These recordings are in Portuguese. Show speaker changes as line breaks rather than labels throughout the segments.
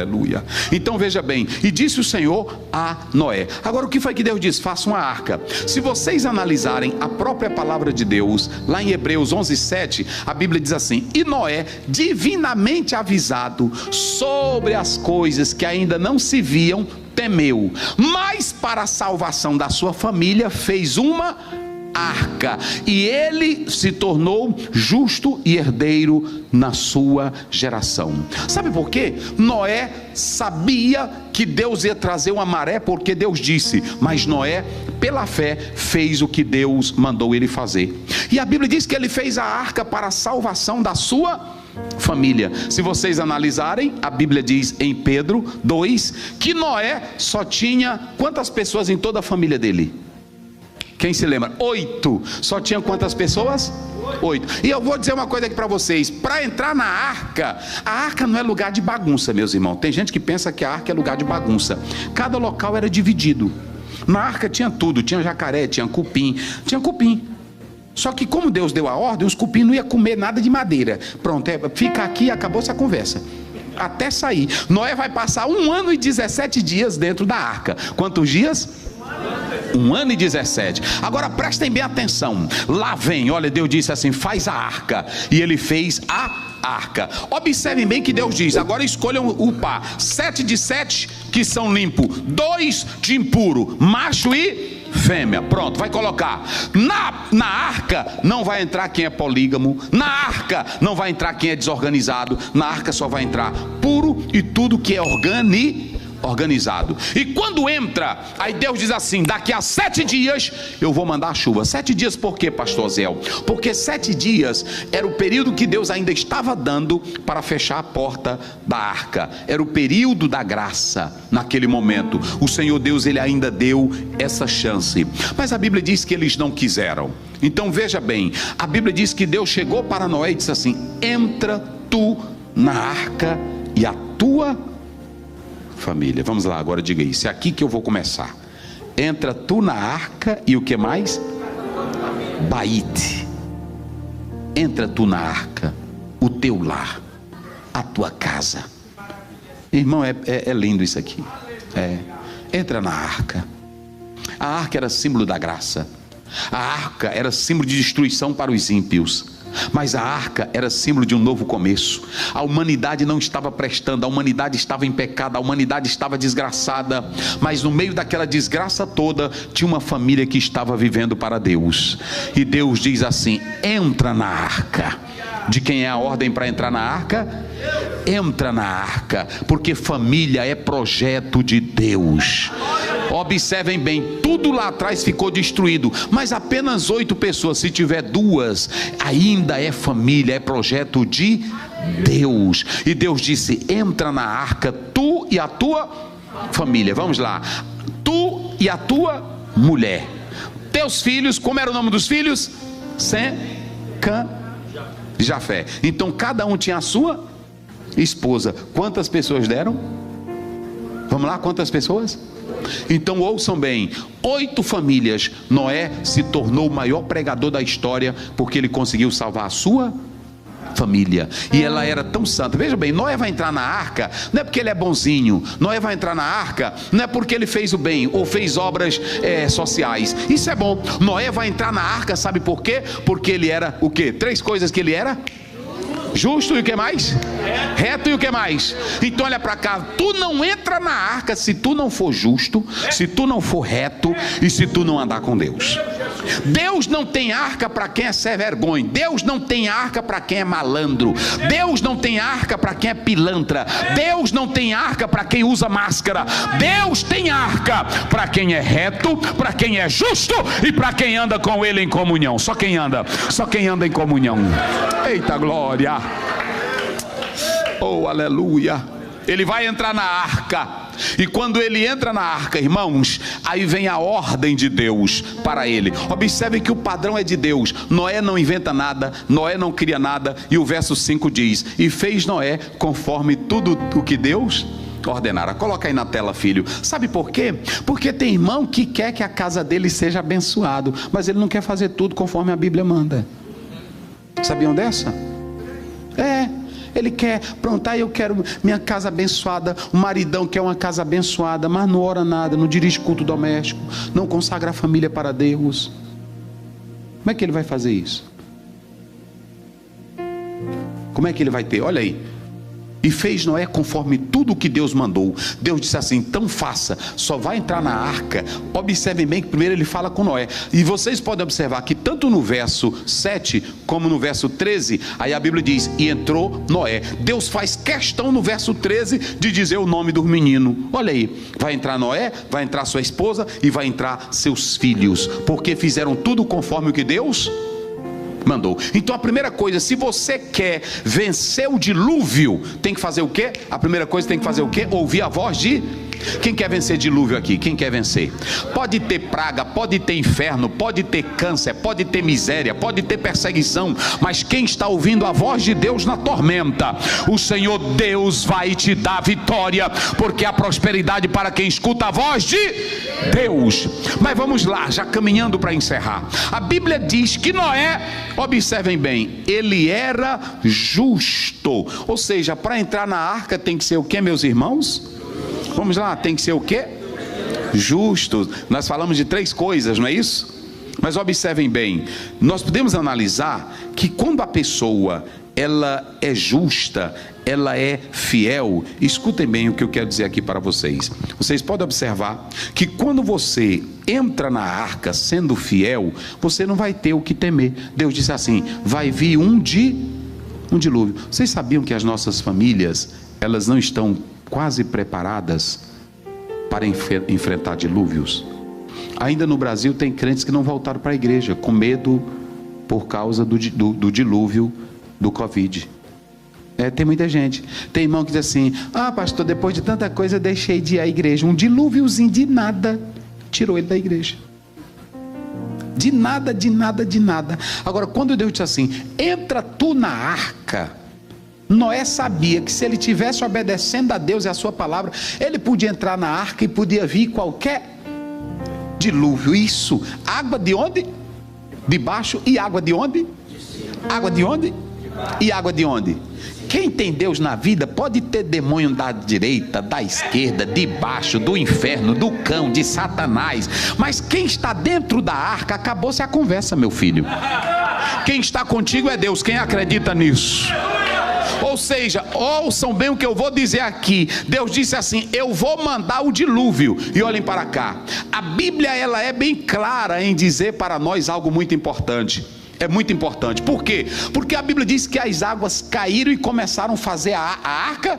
Aleluia. Então veja bem, e disse o Senhor a Noé. Agora o que foi que Deus disse? Faça uma arca. Se vocês analisarem a própria palavra de Deus, lá em Hebreus 11:7, a Bíblia diz assim: e Noé, divinamente avisado sobre as coisas que ainda não se viam, temeu, mas para a salvação da sua família fez uma arca, e ele se tornou justo e herdeiro na sua geração. Sabe por quê? Noé sabia que Deus ia trazer uma maré, porque Deus disse, mas Noé, pela fé, fez o que Deus mandou ele fazer. E a Bíblia diz que ele fez a arca para a salvação da sua família. Se vocês analisarem, a Bíblia diz em Pedro 2 que Noé só tinha quantas pessoas em toda a família dele? Quem se lembra? 8. Só tinha quantas pessoas? 8. E eu vou dizer uma coisa aqui para vocês: para entrar na arca, a arca não é lugar de bagunça, meus irmãos. Tem gente que pensa que a arca é lugar de bagunça. Cada local era dividido. Na arca tinha tudo: tinha jacaré, tinha cupim. Só que como Deus deu a ordem, os cupim não iam comer nada de madeira. Pronto, fica aqui e acabou-se a conversa. Até sair. Noé vai passar 1 ano e 17 dias dentro da arca. Quantos dias? 1 ano e 17. Agora prestem bem atenção. Lá vem, olha, Deus disse assim: faz a arca. E ele fez a arca. Observem bem que Deus diz: agora escolham o par. 7 de 7 que são limpos, 2 de impuro, macho e fêmea. Pronto, vai colocar. Na arca não vai entrar quem é polígamo. Na arca não vai entrar quem é desorganizado. Na arca só vai entrar puro e tudo que é organizado. E quando entra, aí Deus diz assim: daqui a 7 dias eu vou mandar a chuva. 7 dias por quê, pastor Zé? Porque 7 dias era o período que Deus ainda estava dando para fechar a porta da arca. Era o período da graça. Naquele momento o Senhor Deus, ele ainda deu essa chance, mas a Bíblia diz que eles não quiseram. Então veja bem, a Bíblia diz que Deus chegou para Noé e disse assim: entra tu na arca e a tua família. Vamos lá, agora diga isso. É aqui que eu vou começar. Entra tu na arca e o que mais? Baite. Entra tu na arca, o teu lar, a tua casa. Irmão, é lindo isso aqui. Entra na arca. A arca era símbolo da graça. A arca era símbolo de destruição para os ímpios. Mas a arca era símbolo de um novo começo. A humanidade não estava prestando, a humanidade estava em pecado, a humanidade estava desgraçada. Mas no meio daquela desgraça toda, tinha uma família que estava vivendo para Deus. E Deus diz assim: entra na arca. De quem é a ordem para entrar na arca? Entra na arca, porque família é projeto de Deus. Observem bem, tudo lá atrás ficou destruído, mas apenas 8 pessoas. Se tiver 2, ainda é família, é projeto de Deus. E Deus disse: entra na arca, tu e a tua família. Vamos lá. Tu e a tua mulher, teus filhos. Como era o nome dos filhos? Sem, Cã, Jafé. Então cada um tinha a sua esposa. Quantas pessoas deram? Vamos lá, quantas pessoas? Então ouçam bem, 8 famílias. Noé se tornou o maior pregador da história, porque ele conseguiu salvar a sua família. E ela era tão santa. Veja bem, Noé vai entrar na arca não é porque ele é bonzinho. Noé vai entrar na arca não é porque ele fez o bem ou fez obras sociais. Isso é bom. Noé vai entrar na arca, sabe por quê? Porque ele era o quê? 3 coisas que ele era: justo e o que mais? Reto e o que mais? Então olha para cá, tu não entra na arca se tu não for justo, se tu não for reto e se tu não andar com Deus. Deus não tem arca para quem é sem vergonha. Deus não tem arca para quem é malandro. Deus não tem arca para quem é pilantra. Deus não tem arca para quem usa máscara. Deus tem arca para quem é reto, para quem é justo e para quem anda com ele em comunhão. Só quem anda em comunhão. Eita glória! Oh, aleluia! Ele vai entrar na arca. E quando ele entra na arca, irmãos, aí vem a ordem de Deus para ele. Observe que o padrão é de Deus. Noé não inventa nada, Noé não cria nada. E o verso 5 diz: e fez Noé conforme tudo o que Deus ordenara. Coloca aí na tela, filho. Sabe por quê? Porque tem irmão que quer que a casa dele seja abençoado, mas ele não quer fazer tudo conforme a Bíblia manda. Sabiam dessa? Ele quer, pronto, aí eu quero minha casa abençoada. O maridão quer uma casa abençoada, mas não ora nada, não dirige culto doméstico, não consagra a família para Deus. Como é que ele vai fazer isso? Como é que ele vai ter? Olha aí. E fez Noé conforme tudo o que Deus mandou. Deus disse assim: então faça, só vai entrar na arca. Observem bem que primeiro ele fala com Noé. E vocês podem observar que tanto no verso 7 como no verso 13, aí a Bíblia diz: e entrou Noé. Deus faz questão no verso 13 de dizer o nome do menino. Olha aí, vai entrar Noé, vai entrar sua esposa e vai entrar seus filhos, porque fizeram tudo conforme o que Deus mandou. Então a primeira coisa, se você quer vencer o dilúvio, tem que fazer o quê? A primeira coisa tem que fazer o quê? Ouvir a voz de... Quem quer vencer dilúvio aqui? Quem quer vencer? Pode ter praga, pode ter inferno, pode ter câncer, pode ter miséria, pode ter perseguição, mas quem está ouvindo a voz de Deus na tormenta, o Senhor Deus vai te dar vitória, porque a prosperidade para quem escuta a voz de Deus. Mas vamos lá, já caminhando para encerrar. A Bíblia diz que Noé, observem bem, ele era justo. Ou seja, para entrar na arca tem que ser o que, meus irmãos? Vamos lá, tem que ser o quê? Justo. Nós falamos de 3 coisas, não é isso? Mas observem bem, nós podemos analisar que quando a pessoa ela é justa, ela é fiel. Escutem bem o que eu quero dizer aqui para vocês. Vocês podem observar que quando você entra na arca sendo fiel, você não vai ter o que temer. Deus disse assim: vai vir um dilúvio. Vocês sabiam que as nossas famílias, elas não estão quase preparadas para enfrentar dilúvios? Ainda no Brasil tem crentes que não voltaram para a igreja com medo por causa do dilúvio do Covid. Tem muita gente. Tem irmão que diz assim: ah, pastor, depois de tanta coisa eu deixei de ir à igreja. Um dilúviozinho de nada tirou ele da igreja. De nada, de nada, de nada. Agora, quando Deus disse assim: entra tu na arca, Noé sabia que se ele estivesse obedecendo a Deus e a sua palavra, ele podia entrar na arca e podia vir qualquer dilúvio. Isso, água de onde? De baixo. E água de onde? Água de onde? E água de onde? Quem tem Deus na vida pode ter demônio da direita, da esquerda, de baixo, do inferno, do cão, de Satanás, mas quem está dentro da arca, acabou-se a conversa, meu filho. Quem está contigo é Deus. Quem acredita nisso? Ou seja, ouçam bem o que eu vou dizer aqui. Deus disse assim: eu vou mandar o dilúvio. E olhem para cá, a Bíblia ela é bem clara em dizer para nós algo muito importante. É muito importante. Por quê? Porque a Bíblia diz que as águas caíram e começaram a fazer a arca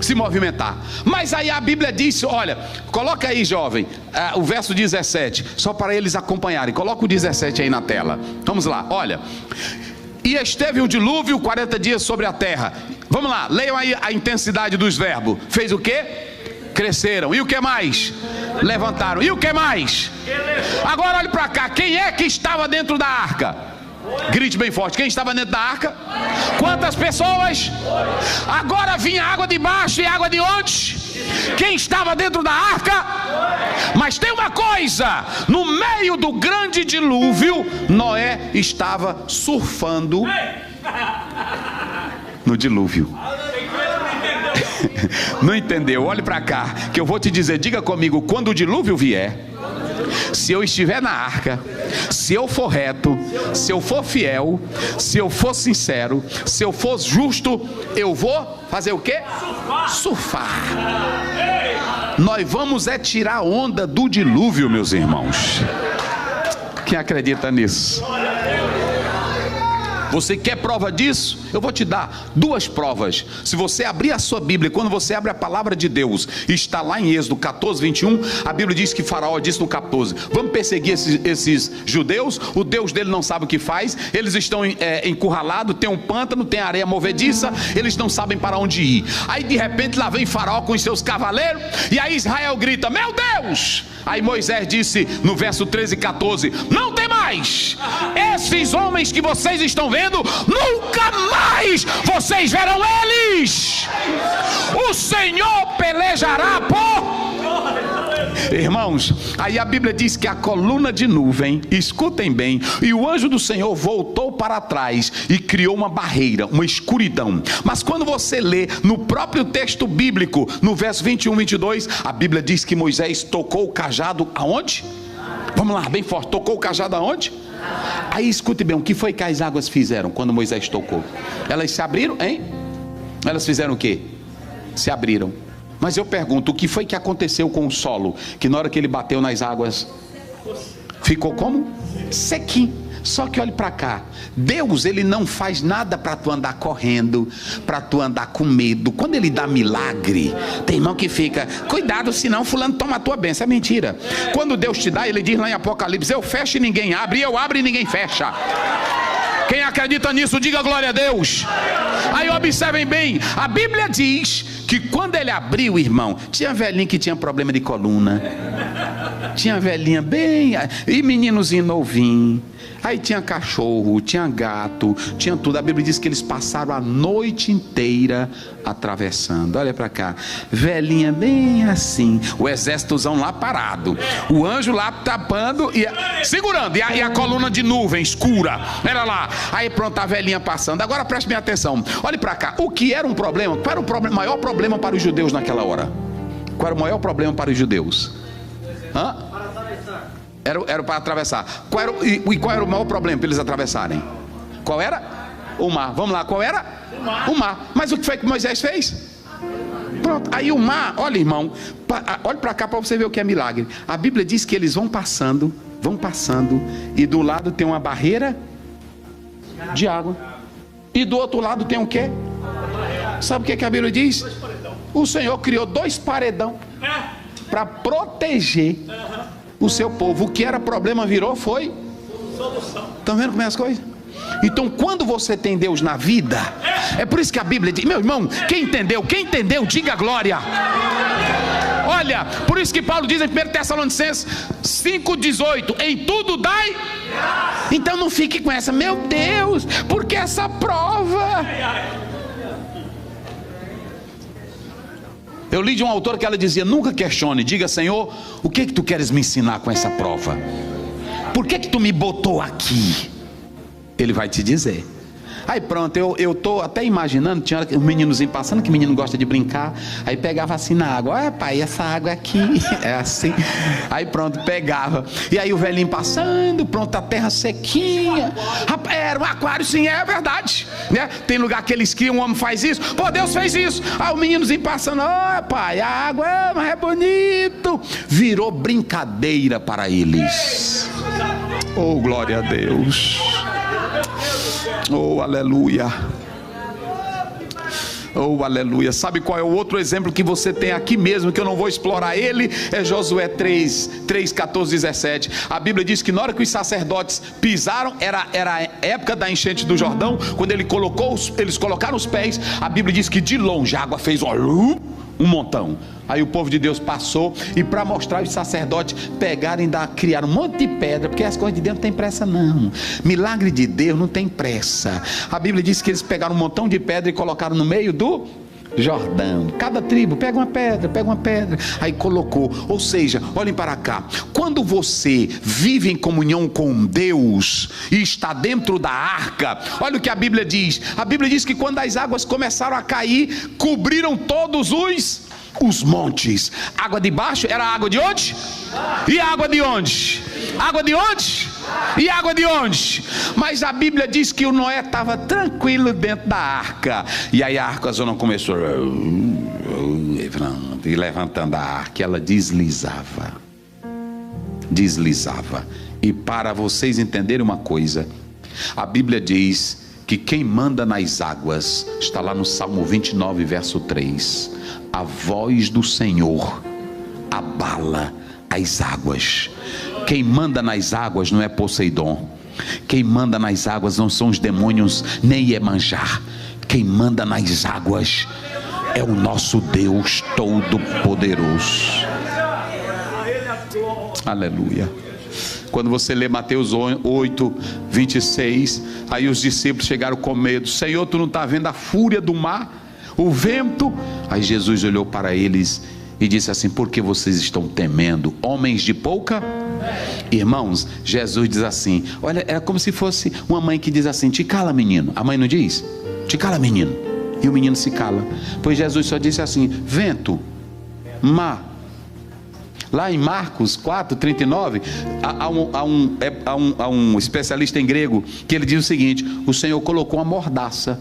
se movimentar. Mas aí a Bíblia disse, olha, coloca aí, jovem, o verso 17, só para eles acompanharem. Coloca o 17 aí na tela. Vamos lá, olha. E esteve o dilúvio 40 dias sobre a terra. Vamos lá, leiam aí a intensidade dos verbos. Fez o quê? Cresceram. E o que mais? Levantaram. E o que mais? Agora olhe para cá. Quem é que estava dentro da arca? Grite bem forte. Quem estava dentro da arca? Quantas pessoas? Agora vinha água de baixo e água de onde? Quem estava dentro da arca? Mas tem uma coisa: no meio do grande dilúvio, Noé estava surfando no dilúvio. Não entendeu? Olhe para cá, que eu vou te dizer. Diga comigo: quando o dilúvio vier, se eu estiver na arca, se eu for reto, se eu for fiel, se eu for sincero, se eu for justo, eu vou fazer o quê? Surfar. Nós vamos tirar onda do dilúvio, meus irmãos. Quem acredita nisso? Você quer prova disso? Eu vou te dar 2 provas. Se você abrir a sua Bíblia, quando você abre a palavra de Deus, está lá em Êxodo 14, 21, a Bíblia diz que Faraó disse no 14: vamos perseguir esses judeus, o Deus dele não sabe o que faz, eles estão encurralados, tem um pântano, tem areia movediça, eles não sabem para onde ir. Aí de repente lá vem Faraó com os seus cavaleiros, e aí Israel grita: meu Deus! Aí Moisés disse no verso 13 e 14: não tem mais! mais. Esses homens que vocês estão vendo, nunca mais vocês verão eles. O Senhor pelejará por... Irmãos, aí a Bíblia diz que a coluna de nuvem, escutem bem, e o anjo do Senhor voltou para trás e criou uma barreira, uma escuridão. Mas quando você lê no próprio texto bíblico, no verso 21, 22, a Bíblia diz que Moisés tocou o cajado aonde? Vamos lá, bem forte, tocou o cajado aonde? Aí escute bem, o que foi que as águas fizeram quando Moisés tocou? Elas se abriram, hein? Elas fizeram o quê? Se abriram. Mas eu pergunto, o que foi que aconteceu com o solo? Que na hora que ele bateu nas águas, ficou como? Sequinho. Só que olhe para cá, Deus, ele não faz nada para tu andar correndo, para tu andar com medo. Quando ele dá milagre, tem irmão que fica, cuidado, senão fulano toma a tua bênção. É mentira. Quando Deus te dá, ele diz lá em Apocalipse, eu fecho e ninguém abre, e eu abro e ninguém fecha. Quem acredita nisso, diga glória a Deus. Aí observem bem, a Bíblia diz que quando ele abriu, irmão, tinha velhinho que tinha problema de coluna, tinha velhinha bem, e meninozinho novinho, aí tinha cachorro, tinha gato, tinha tudo. A Bíblia diz que eles passaram a noite inteira atravessando. Olha para cá, velhinha bem assim, o exércitozão lá parado, o anjo lá tapando e segurando, e a coluna de nuvem escura, era lá. Aí pronto, a velhinha passando. Agora preste bem atenção, olhe para cá, o que era um problema? Qual era o maior problema para os judeus naquela hora? Qual era o maior problema para os judeus? Hã? Era para atravessar. Qual era o maior problema para eles atravessarem? Qual era? O mar. Vamos lá, qual era? O mar. Mas o que foi que Moisés fez? Pronto, aí o mar, olha irmão, olha para cá para você ver o que é milagre. A Bíblia diz que eles vão passando, e do lado tem uma barreira de água, e do outro lado tem o quê? Sabe o que a Bíblia diz? O Senhor criou 2 paredão para proteger o seu povo. O que era problema virou, foi solução. Estão vendo como é as coisas? Então quando você tem Deus na vida, é por isso que a Bíblia diz, meu irmão, quem entendeu, diga glória. Olha, por isso que Paulo diz em 1 Tessalonicenses 5,18, em tudo dai. Então não fique com essa, meu Deus, porque essa prova. Eu li de uma autora que ela dizia, nunca questione, diga, Senhor, o que tu queres me ensinar com essa prova? Por que tu me botou aqui? Ele vai te dizer. Aí pronto, eu tô até imaginando, tinha um meninozinho passando, que menino gosta de brincar, aí pegava assim na água, olha pai, essa água aqui, é assim, aí pronto, pegava, e aí o velhinho passando, pronto, a terra sequinha, rapaz, era um aquário, sim, é verdade, né? Tem lugar que eles criam, um homem faz isso, pô, Deus fez isso, aí o meninozinho passando, olha pai, a água mas é bonito, virou brincadeira para eles. Oh, glória a Deus. Oh, aleluia. Oh, aleluia. Sabe qual é o outro exemplo que você tem aqui mesmo, que eu não vou explorar ele? É Josué 3, 14, 17. A Bíblia diz que na hora que os sacerdotes pisaram, era a época da enchente do Jordão, quando eles colocaram os pés, a Bíblia diz que de longe a água fez um montão. Aí o povo de Deus passou, e para mostrar, os sacerdotes pegaram e criaram um monte de pedra, porque as coisas de Deus não tem pressa não. Milagre de Deus não tem pressa. A Bíblia diz que eles pegaram um montão de pedra e colocaram no meio do Jordão. Cada tribo pega uma pedra, aí colocou. Ou seja, olhem para cá, quando você vive em comunhão com Deus e está dentro da arca, olha o que a Bíblia diz. A Bíblia diz que quando as águas começaram a cair, cobriram todos os montes. Água de baixo era água de onde? E água de onde? Água de onde? E água de onde? Mas a Bíblia diz que o Noé estava tranquilo dentro da arca, e aí a arca zona começou e levantando a arca, ela deslizava. E para vocês entenderem uma coisa, a Bíblia diz que quem manda nas águas, está lá no Salmo 29 verso 3, a voz do Senhor abala as águas. Quem manda nas águas não é Poseidon, quem manda nas águas não são os demônios nem Iemanjá, quem manda nas águas é o nosso Deus Todo-Poderoso. Aleluia. Quando você lê Mateus 8, 26, aí os discípulos chegaram com medo. Senhor, tu não está vendo a fúria do mar, o vento? Aí Jesus olhou para eles e disse assim: por que vocês estão temendo, homens de pouca? Irmãos, Jesus diz assim, olha, é como se fosse uma mãe que diz assim: te cala, menino. A mãe não diz? Te cala, menino. E o menino se cala. Pois Jesus só disse assim: vento, mar. Lá em Marcos 4:39, há um especialista em grego que ele diz o seguinte: o Senhor colocou uma mordaça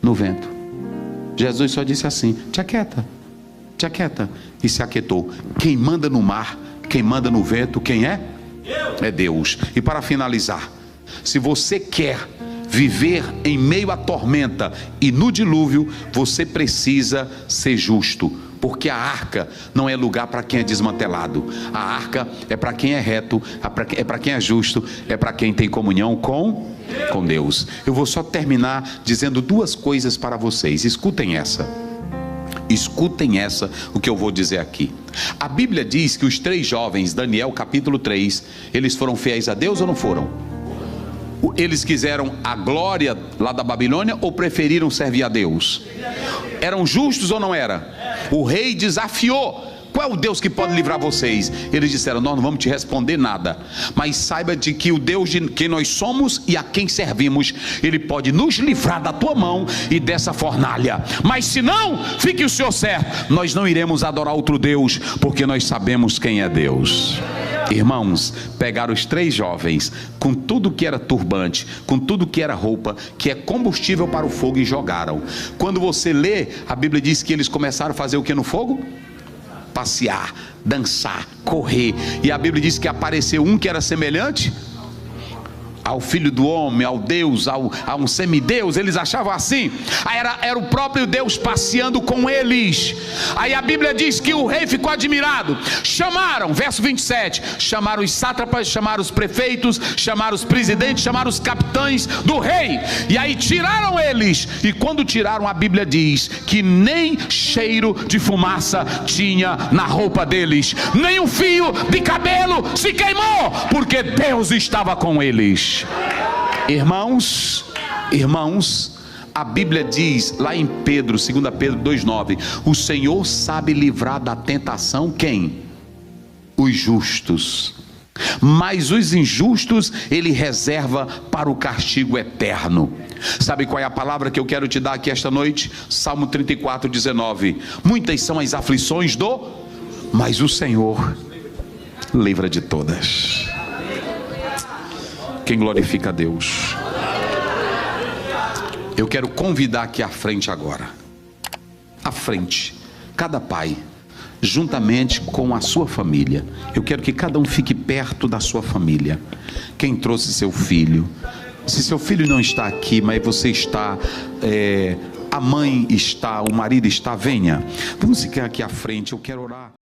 no vento. Jesus só disse assim: te aquieta, te aquieta. E se aquietou. Quem manda no mar, quem manda no vento, quem é? É Deus. E para finalizar, se você quer viver em meio à tormenta e no dilúvio, você precisa ser justo, porque a arca não é lugar para quem é desmantelado. A arca é para quem é reto, é para quem é justo, é para quem tem comunhão com Deus. Eu vou só terminar dizendo duas coisas para vocês. Escutem essa, o que eu vou dizer aqui. A Bíblia diz que os 3 jovens, Daniel capítulo 3, eles foram fiéis a Deus ou não foram? Eles quiseram a glória lá da Babilônia ou preferiram servir a Deus? Eram justos ou não era? O rei desafiou: qual é o Deus que pode livrar vocês? Eles disseram: nós não vamos te responder nada, mas saiba de que o Deus de quem nós somos e a quem servimos, Ele pode nos livrar da tua mão e dessa fornalha. Mas se não, fique o Senhor certo, nós não iremos adorar outro Deus, porque nós sabemos quem é Deus. Irmãos, pegaram os 3 jovens com tudo que era turbante, com tudo que era roupa, que é combustível para o fogo, e jogaram. Quando você lê, a Bíblia diz que eles começaram a fazer o que no fogo? Passear, dançar, correr. E a Bíblia diz que apareceu um que era semelhante ao Filho do Homem, ao Deus, a um semideus. Eles achavam assim. Aí era o próprio Deus passeando com eles. Aí a Bíblia diz que o rei ficou admirado. Chamaram, verso 27, chamaram os sátrapas, chamaram os prefeitos, chamaram os presidentes, chamaram os capitães do rei. E aí tiraram eles. E quando tiraram, a Bíblia diz que nem cheiro de fumaça tinha na roupa deles, nem um fio de cabelo se queimou, porque Deus estava com eles. Irmãos, a Bíblia diz lá em Pedro, 2 Pedro 2:9, o Senhor sabe livrar da tentação quem? Os justos, mas os injustos Ele reserva para o castigo eterno. Sabe qual é a palavra que eu quero te dar aqui esta noite? Salmo 34:19. Muitas são as aflições mas o Senhor livra de todas. Quem glorifica a Deus? Eu quero convidar aqui à frente agora, à frente, cada pai, juntamente com a sua família. Eu quero que cada um fique perto da sua família. Quem trouxe seu filho? Se seu filho não está aqui, mas você está, a mãe está, o marido está, venha. Vamos ficar aqui à frente, eu quero orar.